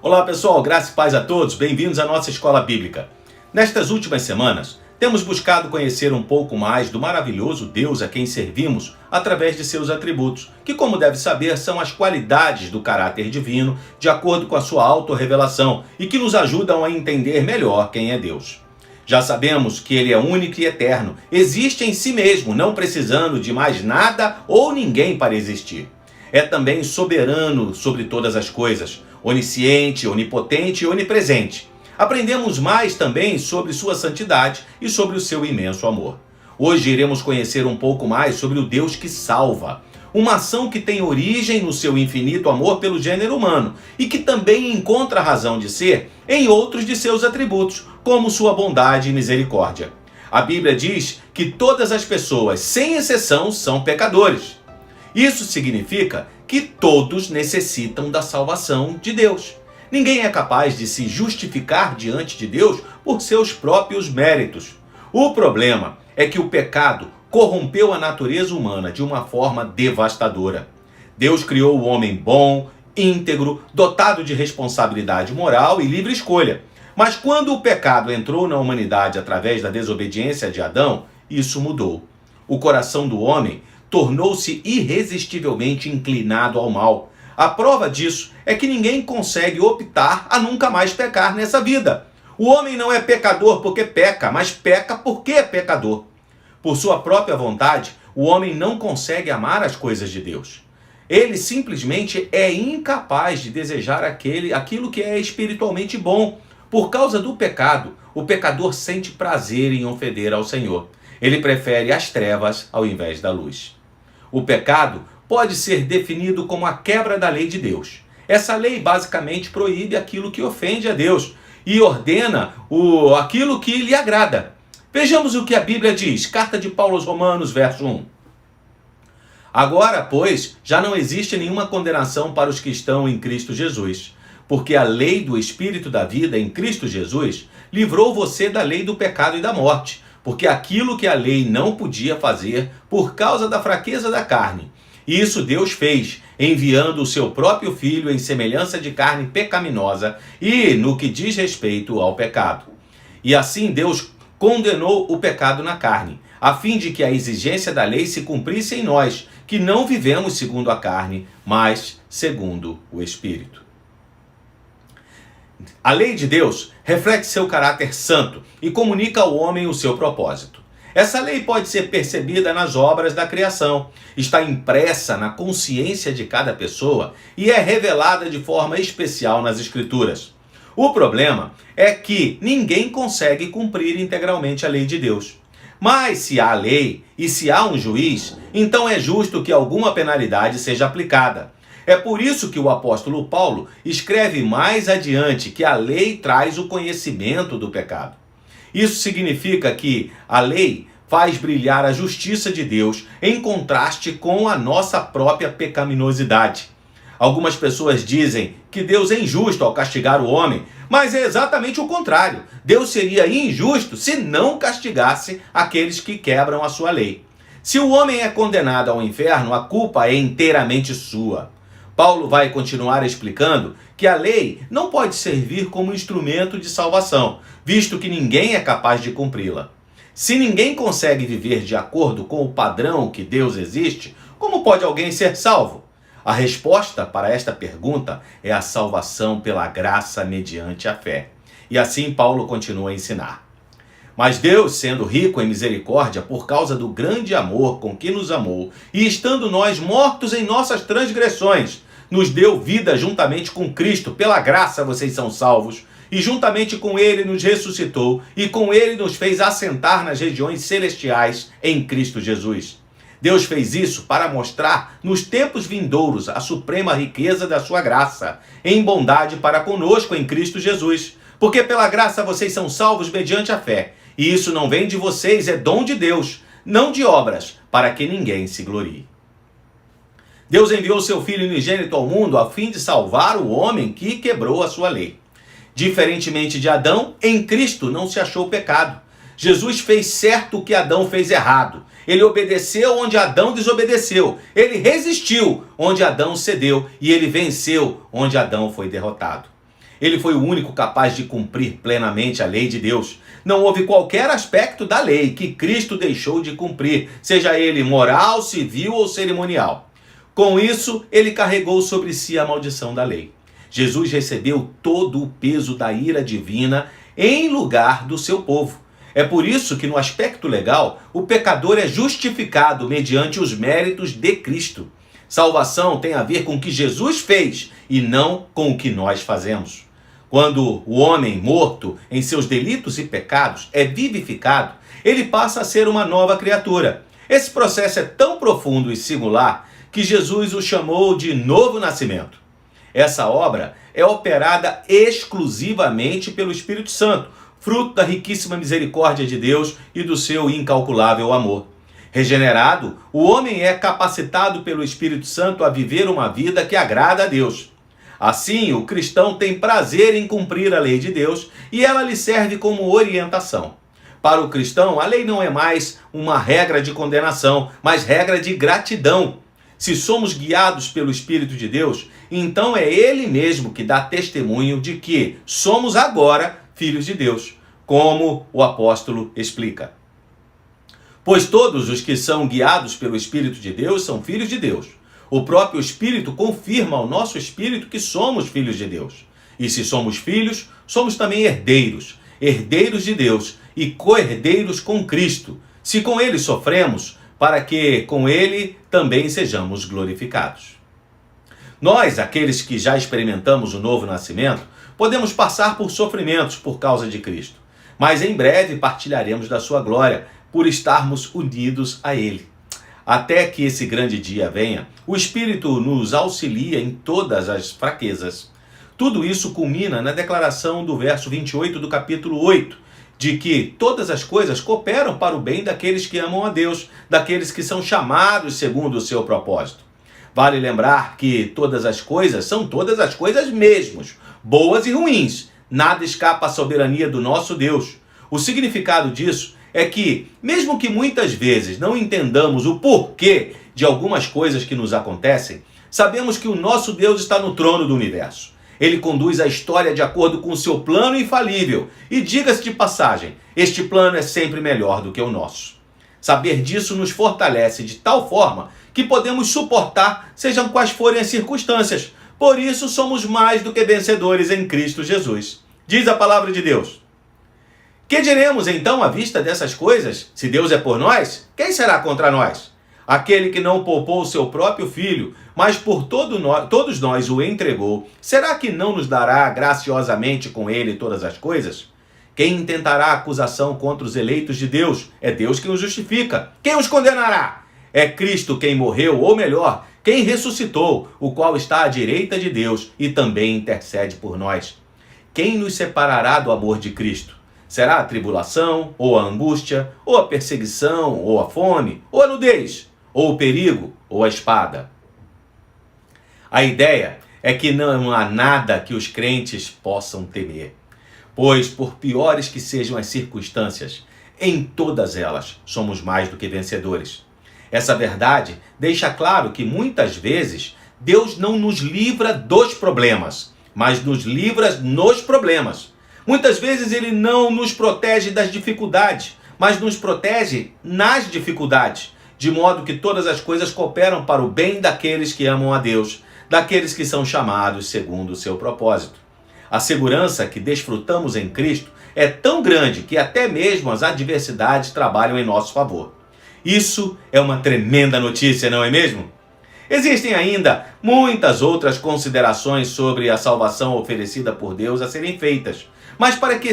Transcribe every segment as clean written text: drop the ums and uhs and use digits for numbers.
Olá pessoal, graça e paz a todos, bem-vindos à nossa escola bíblica. Nestas últimas semanas, temos buscado conhecer um pouco mais do maravilhoso Deus a quem servimos através de seus atributos, que, como deve saber, são as qualidades do caráter divino de acordo com a sua autorrevelação e que nos ajudam a entender melhor quem é Deus. Já sabemos que Ele é único e eterno, existe em si mesmo, não precisando de mais nada ou ninguém para existir. É também soberano sobre todas as coisas, onisciente, onipotente e onipresente. Aprendemos mais também sobre sua santidade e sobre o seu imenso amor. Hoje iremos conhecer um pouco mais sobre o Deus que salva, uma ação que tem origem no seu infinito amor pelo gênero humano e que também encontra razão de ser em outros de seus atributos, como sua bondade e misericórdia. A Bíblia diz que todas as pessoas, sem exceção, são pecadores. Isso significa que todos necessitam da salvação de Deus. Ninguém é capaz de se justificar diante de Deus por seus próprios méritos. O problema é que o pecado corrompeu a natureza humana de uma forma devastadora. Deus criou o homem bom, íntegro, dotado de responsabilidade moral e livre escolha. Mas quando o pecado entrou na humanidade através da desobediência de Adão, isso mudou. O coração do homem tornou-se irresistivelmente inclinado ao mal. A prova disso é que ninguém consegue optar a nunca mais pecar nessa vida. O homem não é pecador porque peca, mas peca porque é pecador. Por sua própria vontade, o homem não consegue amar as coisas de Deus. Ele simplesmente é incapaz de desejar aquilo que é espiritualmente bom. Por causa do pecado, o pecador sente prazer em ofender ao Senhor. Ele prefere as trevas ao invés da luz. O pecado pode ser definido como a quebra da lei de Deus. Essa lei basicamente proíbe aquilo que ofende a Deus e ordena aquilo que lhe agrada. Vejamos o que a Bíblia diz, carta de Paulo aos Romanos, verso 1. Agora, pois, já não existe nenhuma condenação para os que estão em Cristo Jesus, porque a lei do Espírito da vida em Cristo Jesus livrou você da lei do pecado e da morte, porque aquilo que a lei não podia fazer por causa da fraqueza da carne, isso Deus fez, enviando o seu próprio Filho em semelhança de carne pecaminosa e no que diz respeito ao pecado. E assim Deus condenou o pecado na carne, a fim de que a exigência da lei se cumprisse em nós, que não vivemos segundo a carne, mas segundo o Espírito. A lei de Deus reflete seu caráter santo e comunica ao homem o seu propósito. Essa lei pode ser percebida nas obras da criação, está impressa na consciência de cada pessoa e é revelada de forma especial nas Escrituras. O problema é que ninguém consegue cumprir integralmente a lei de Deus. Mas se há lei e se há um juiz, então é justo que alguma penalidade seja aplicada. É por isso que o apóstolo Paulo escreve mais adiante que a lei traz o conhecimento do pecado. Isso significa que a lei faz brilhar a justiça de Deus em contraste com a nossa própria pecaminosidade. Algumas pessoas dizem que Deus é injusto ao castigar o homem, mas é exatamente o contrário. Deus seria injusto se não castigasse aqueles que quebram a sua lei. Se o homem é condenado ao inferno, a culpa é inteiramente sua. Paulo vai continuar explicando que a lei não pode servir como instrumento de salvação, visto que ninguém é capaz de cumpri-la. Se ninguém consegue viver de acordo com o padrão que Deus existe, como pode alguém ser salvo? A resposta para esta pergunta é a salvação pela graça mediante a fé. E assim Paulo continua a ensinar. Mas Deus, sendo rico em misericórdia por causa do grande amor com que nos amou, e estando nós mortos em nossas transgressões, nos deu vida juntamente com Cristo, pela graça vocês são salvos, e juntamente com Ele nos ressuscitou, e com Ele nos fez assentar nas regiões celestiais em Cristo Jesus. Deus fez isso para mostrar nos tempos vindouros a suprema riqueza da sua graça, em bondade para conosco em Cristo Jesus. Porque pela graça vocês são salvos mediante a fé, e isso não vem de vocês, é dom de Deus, não de obras, para que ninguém se glorie. Deus enviou seu Filho unigênito ao mundo a fim de salvar o homem que quebrou a sua lei. Diferentemente de Adão, em Cristo não se achou pecado. Jesus fez certo o que Adão fez errado. Ele obedeceu onde Adão desobedeceu. Ele resistiu onde Adão cedeu. E ele venceu onde Adão foi derrotado. Ele foi o único capaz de cumprir plenamente a lei de Deus. Não houve qualquer aspecto da lei que Cristo deixou de cumprir, seja ele moral, civil ou cerimonial. Com isso, ele carregou sobre si a maldição da lei. Jesus recebeu todo o peso da ira divina em lugar do seu povo. É por isso que, no aspecto legal, o pecador é justificado mediante os méritos de Cristo. Salvação tem a ver com o que Jesus fez e não com o que nós fazemos. Quando o homem morto em seus delitos e pecados é vivificado, ele passa a ser uma nova criatura. Esse processo é tão profundo e singular que Jesus o chamou de novo nascimento. Essa obra é operada exclusivamente pelo Espírito Santo, fruto da riquíssima misericórdia de Deus e do seu incalculável amor. Regenerado, o homem é capacitado pelo Espírito Santo a viver uma vida que agrada a Deus. Assim, o cristão tem prazer em cumprir a lei de Deus e ela lhe serve como orientação. Para o cristão, a lei não é mais uma regra de condenação, mas regra de gratidão. Se somos guiados pelo Espírito de Deus, então é Ele mesmo que dá testemunho de que somos agora filhos de Deus, como o apóstolo explica. Pois todos os que são guiados pelo Espírito de Deus são filhos de Deus. O próprio Espírito confirma ao nosso espírito que somos filhos de Deus. E se somos filhos, somos também herdeiros, herdeiros de Deus e co-herdeiros com Cristo, se com Ele sofremos, para que com Ele também sejamos glorificados. Nós, aqueles que já experimentamos o novo nascimento, podemos passar por sofrimentos por causa de Cristo, mas em breve partilharemos da sua glória por estarmos unidos a Ele. Até que esse grande dia venha, o Espírito nos auxilia em todas as fraquezas. Tudo isso culmina na declaração do verso 28 do capítulo 8, de que todas as coisas cooperam para o bem daqueles que amam a Deus, daqueles que são chamados segundo o seu propósito. Vale lembrar que todas as coisas são todas as coisas mesmos, boas e ruins. Nada escapa à soberania do nosso Deus. O significado disso é que, mesmo que muitas vezes não entendamos o porquê de algumas coisas que nos acontecem, sabemos que o nosso Deus está no trono do universo. Ele conduz a história de acordo com o seu plano infalível. E diga-se de passagem, este plano é sempre melhor do que o nosso. Saber disso nos fortalece de tal forma que podemos suportar, sejam quais forem as circunstâncias. Por isso somos mais do que vencedores em Cristo Jesus. Diz a palavra de Deus. Que diremos então à vista dessas coisas? Se Deus é por nós, quem será contra nós? Aquele que não poupou o seu próprio filho, mas por todos nós o entregou, será que não nos dará graciosamente com ele todas as coisas? Quem intentará acusação contra os eleitos de Deus? É Deus quem os justifica. Quem os condenará? É Cristo quem morreu, ou melhor, quem ressuscitou, o qual está à direita de Deus e também intercede por nós. Quem nos separará do amor de Cristo? Será a tribulação, ou a angústia, ou a perseguição, ou a fome, ou a nudez, ou o perigo, ou a espada? A ideia é que não há nada que os crentes possam temer, pois por piores que sejam as circunstâncias, em todas elas somos mais do que vencedores. Essa verdade deixa claro que muitas vezes Deus não nos livra dos problemas, mas nos livra nos problemas. Muitas vezes Ele não nos protege das dificuldades, mas nos protege nas dificuldades, de modo que todas as coisas cooperam para o bem daqueles que amam a Deus, daqueles que são chamados segundo o seu propósito. A segurança que desfrutamos em Cristo é tão grande que até mesmo as adversidades trabalham em nosso favor. Isso é uma tremenda notícia, não é mesmo? Existem ainda muitas outras considerações sobre a salvação oferecida por Deus a serem feitas. Mas para que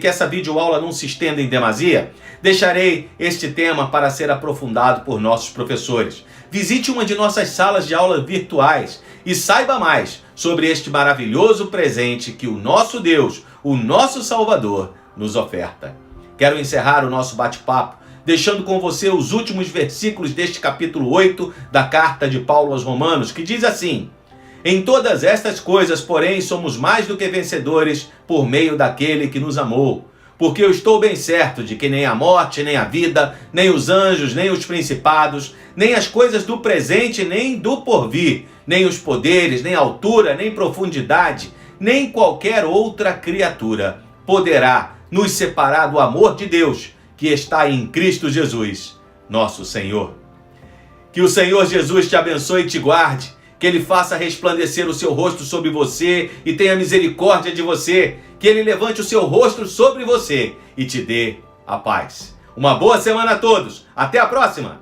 essa videoaula não se estenda em demasia, deixarei este tema para ser aprofundado por nossos professores. Visite uma de nossas salas de aula virtuais e saiba mais sobre este maravilhoso presente que o nosso Deus, o nosso Salvador, nos oferta. Quero encerrar o nosso bate-papo deixando com você os últimos versículos deste capítulo 8 da carta de Paulo aos Romanos, que diz assim: em todas estas coisas, porém, somos mais do que vencedores por meio daquele que nos amou. Porque eu estou bem certo de que nem a morte, nem a vida, nem os anjos, nem os principados, nem as coisas do presente, nem do porvir, nem os poderes, nem altura, nem profundidade, nem qualquer outra criatura poderá nos separar do amor de Deus que está em Cristo Jesus, nosso Senhor. Que o Senhor Jesus te abençoe e te guarde, que Ele faça resplandecer o seu rosto sobre você e tenha misericórdia de você, que Ele levante o seu rosto sobre você e te dê a paz. Uma boa semana a todos, até a próxima!